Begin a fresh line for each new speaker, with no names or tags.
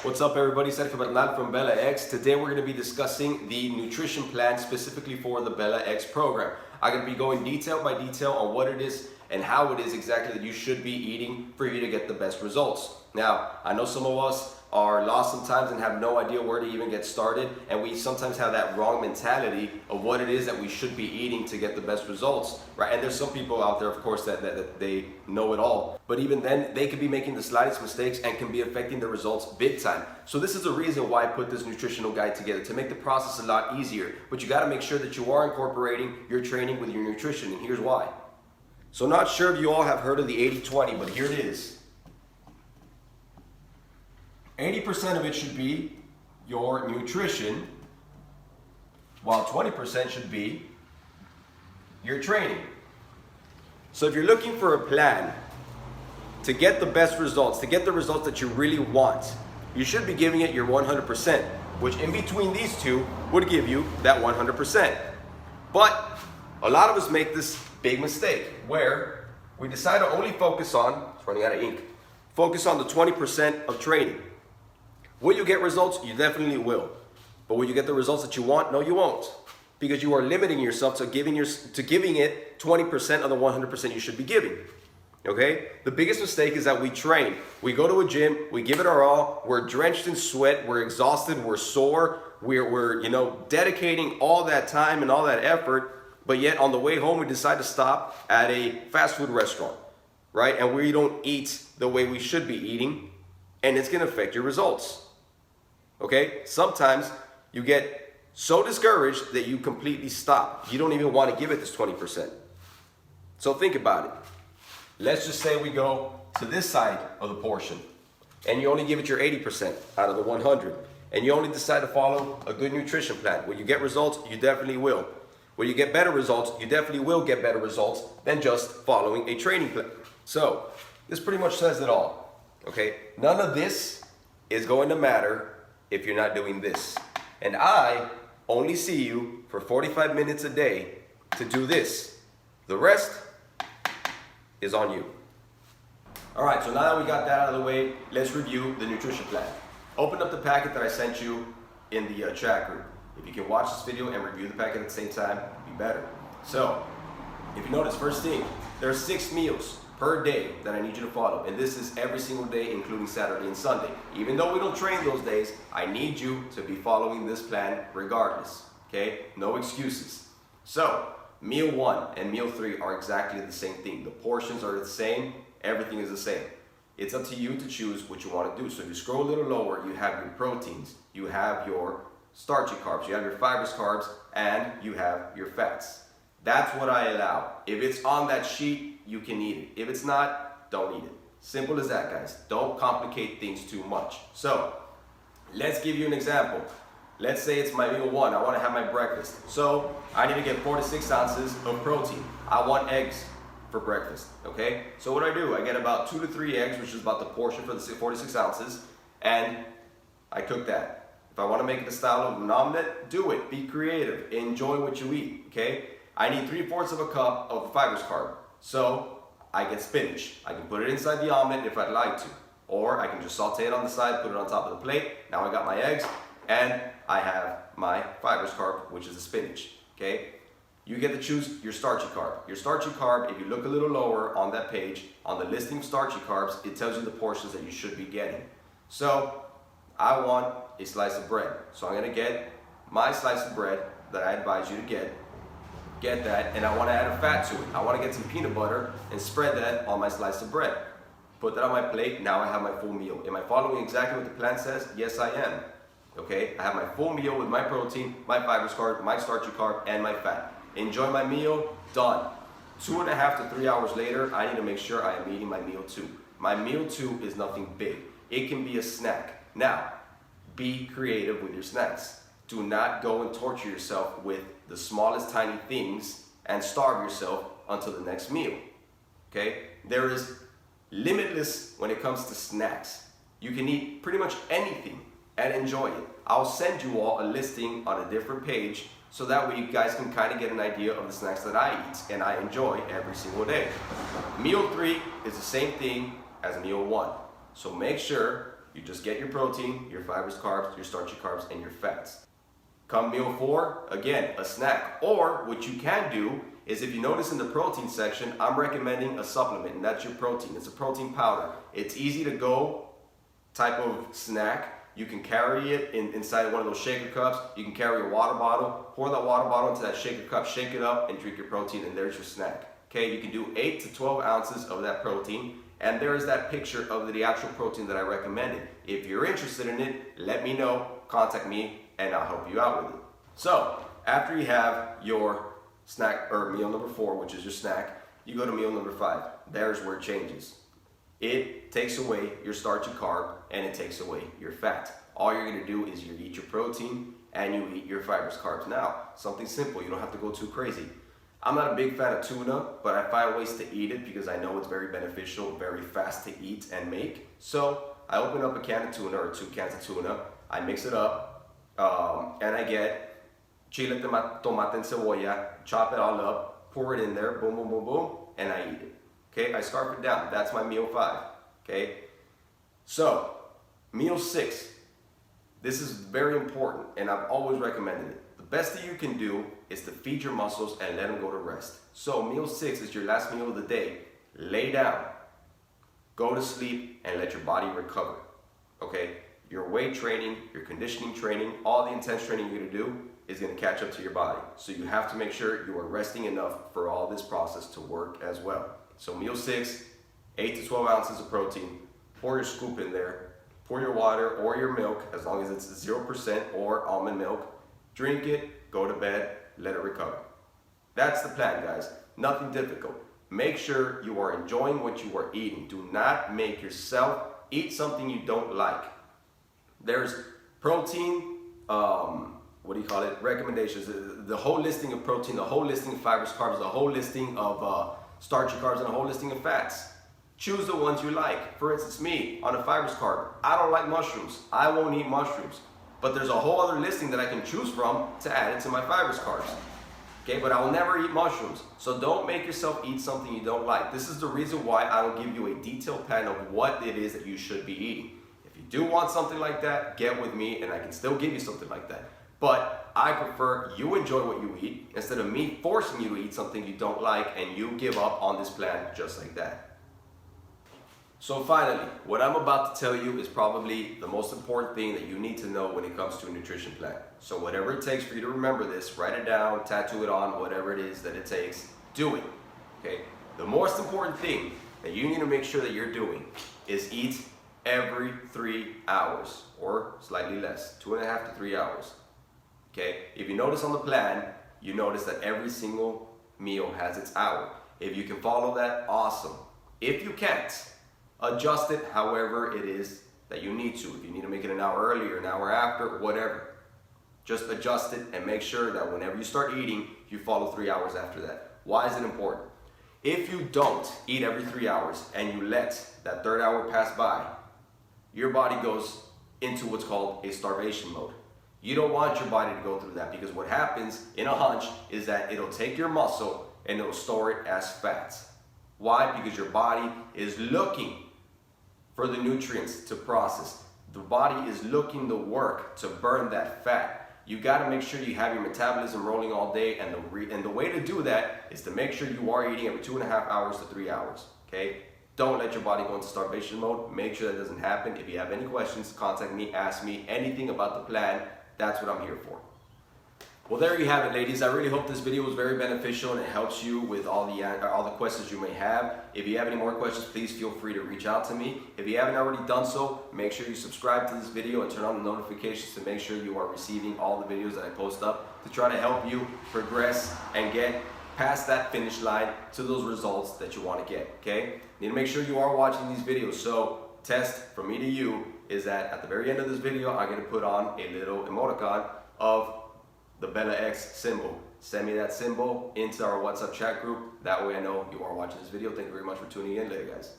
What's up everybody, Sergio Bernal from Bella X. Today we're going to be discussing the nutrition plan specifically for the Bella X program. I'm going to be going detail by detail on what it is and how it is exactly that you should be eating for you to get the best results. Now, I know some of us are lost sometimes and have no idea where to even get started, and we sometimes have that wrong mentality of what it is that we should be eating to get the best results, right? And there's some people out there, of course, that they know it all, but even then they could be making the slightest mistakes and can be affecting the results big time. So this is the reason why I put this nutritional guide together, to make the process a lot easier. But you got to make sure that you are incorporating your training with your nutrition, and here's why. So not sure if you all have heard of the 80-20, but here it is. 80% of it should be your nutrition, while 20% should be your training. So if you're looking for a plan to get the best results, to get the results that you really want, you should be giving it your 100%, which in between these two would give you that 100%. But a lot of us make this big mistake where we decide to only focus on, it's running out of ink, focus on the 20% of training. Will you get results? You definitely will. But will you get the results that you want? No, you won't. Because you are limiting yourself to giving it 20% of the 100% you should be giving. Okay? The biggest mistake is that we train. We go to a gym, we give it our all, we're drenched in sweat, we're exhausted, we're sore, we're dedicating all that time and all that effort, but yet on the way home we decide to stop at a fast food restaurant, right? And we don't eat the way we should be eating, and it's gonna affect your results. Okay? Sometimes you get so discouraged that you completely stop. You don't even want to give it this 20%. So think about it. Let's just say we go to this side of the portion and you only give it your 80% out of the 100, and you only decide to follow a good nutrition plan. Will you get results? You definitely will. Will you get better results? You definitely will get better results than just following a training plan. So this pretty much says it all. Okay? None of this is going to matter if you're not doing this. And I only see you for 45 minutes a day to do this. The rest is on you. All right, so now that we got that out of the way, let's review the nutrition plan. Open up the packet that I sent you in the chat group. If you can watch this video and review the packet at the same time, it'd be better. So, if you notice, first thing, there are 6 meals per day that I need you to follow, and this is every single day including Saturday and Sunday. Even though we don't train those days, I need you to be following this plan regardless, okay? No excuses. So meal 1 and meal 3 are exactly the same thing. The portions are the same, everything is the same. It's up to you to choose what you want to do. So if you scroll a little lower, you have your proteins, you have your starchy carbs, you have your fibrous carbs, and you have your fats. That's what I allow. If it's on that sheet, you can eat it. If it's not, don't eat it. Simple as that, guys. Don't complicate things too much. So, let's give you an example. Let's say it's my meal 1. I want to have my breakfast. So, I need to get 4 to 6 ounces of protein. I want eggs for breakfast, okay? So what do? I get about 2 to 3 eggs, which is about the portion for the 4 to 6 ounces, and I cook that. If I want to make it the style of an omelet, do it. Be creative. Enjoy what you eat, okay? I need 3/4 of a cup of the fibrous carb. So I get spinach. I can put it inside the omelet if I'd like to. Or I can just saute it on the side, put it on top of the plate. Now I got my eggs and I have my fibrous carb, which is the spinach, okay? You get to choose your starchy carb. Your starchy carb, if you look a little lower on that page, on the listing of starchy carbs, it tells you the portions that you should be getting. So I want a slice of bread. So I'm gonna get my slice of bread that I advise you to get that, and I want to add a fat to it. I want to get some peanut butter and spread that on my slice of bread. Put that on my plate. Now I have my full meal. Am I following exactly what the plan says? Yes, I am. Okay, I have my full meal with my protein, my fibrous carb, my starchy carb, and my fat. Enjoy my meal. Done. 2.5 to 3 hours later, I need to make sure I am eating my meal 2. My meal 2 is nothing big. It can be a snack. Now, be creative with your snacks. Do not go and torture yourself with the smallest tiny things and starve yourself until the next meal, okay? There is limitless when it comes to snacks. You can eat pretty much anything and enjoy it. I'll send you all a listing on a different page so that way you guys can kind of get an idea of the snacks that I eat and I enjoy every single day. Meal 3 is the same thing as meal 1. So make sure You just get your protein, your fibers, carbs, your starchy carbs, and your fats. Come meal 4, again, a snack. Or what you can do is, if you notice in the protein section, I'm recommending a supplement, and that's your protein. It's a protein powder. It's easy to go type of snack. You can carry it inside one of those shaker cups. You can carry a water bottle, pour that water bottle into that shaker cup, shake it up, and drink your protein, and there's your snack. Okay, you can do 8 to 12 ounces of that protein, and there is that picture of the actual protein that I recommended. If you're interested in it, let me know, contact me, and I'll help you out with it. So, after you have your snack, or meal number 4, which is your snack, you go to meal number 5. There's where it changes. It takes away your starchy carb, and it takes away your fat. All you're gonna do is you eat your protein, and you eat your fibers, carbs. Now, something simple, you don't have to go too crazy. I'm not a big fan of tuna, but I find ways to eat it because I know it's very beneficial, very fast to eat and make. So I open up a can of tuna, or 2 cans of tuna, I mix it up, and I get chile, tomate, and cebolla, chop it all up, pour it in there, boom, boom, boom, boom, and I eat it. Okay, I scarf it down. That's my meal 5. Okay, so meal 6. This is very important, and I've always recommended it. The best that you can do is to feed your muscles and let them go to rest. So meal 6 is your last meal of the day. Lay down, go to sleep, and let your body recover. Okay, your weight training, your conditioning training, all the intense training you're gonna do is gonna catch up to your body. So you have to make sure you are resting enough for all this process to work as well. So meal 6, 8 to 12 ounces of protein, pour your scoop in there, pour your water or your milk, as long as it's 0% or almond milk, drink it, go to bed, let it recover. That's the plan, guys. Nothing difficult. Make sure you are enjoying what you are eating. Do not make yourself eat something you don't like. There's protein, recommendations. The whole listing of protein, the whole listing of fibers, carbs, the whole listing of starchy carbs, and a whole listing of fats. Choose the ones you like. For instance, me, on a fibers carb, I don't like mushrooms. I won't eat mushrooms. But there's a whole other listing that I can choose from to add it to my fibers carbs. Okay, but I will never eat mushrooms. So don't make yourself eat something you don't like. This is the reason why I don't give you a detailed plan of what it is that you should be eating. If you do want something like that, get with me and I can still give you something like that. But I prefer you enjoy what you eat instead of me forcing you to eat something you don't like and you give up on this plan just like that. So finally, what I'm about to tell you is probably the most important thing that you need to know when it comes to a nutrition plan. So whatever it takes for you to remember this, write it down, tattoo it on, whatever it is that it takes, do it. Okay? The most important thing that you need to make sure that you're doing is eat every 3 hours or slightly less, 2.5 to 3 hours. Okay? If you notice on the plan, you notice that every single meal has its hour. If you can follow that, awesome. If you can't, adjust it however it is that you need to. If you need to make it an hour earlier, an hour after, whatever. Just adjust it and make sure that whenever you start eating, you follow 3 hours after that. Why is it important? If you don't eat every 3 hours and you let that 3rd hour pass by, your body goes into what's called a starvation mode. You don't want your body to go through that because what happens in a hunch is that it'll take your muscle and it'll store it as fats. Why? Because your body is looking for the nutrients to process. The body is looking to work to burn that fat. You got to make sure you have your metabolism rolling all day, and the way to do that is to make sure you are eating every 2.5 hours to 3 hours. Okay? Don't let your body go into starvation mode. Make sure that doesn't happen. If you have any questions, contact me, ask me anything about the plan. That's what I'm here for. Well, there you have it, ladies. I really hope this video was very beneficial and it helps you with all the questions you may have. If you have any more questions, please feel free to reach out to me. If you haven't already done so, make sure you subscribe to this video and turn on the notifications to make sure you are receiving all the videos that I post up to try to help you progress and get past that finish line to those results that you want to get, okay? You need to make sure you are watching these videos. So, test from me to you is that at the very end of this video, I'm going to put on a little emoticon of the Bella X symbol. Send me that symbol into our WhatsApp chat group. That way I know you are watching this video. Thank you very much for tuning in. Later, guys.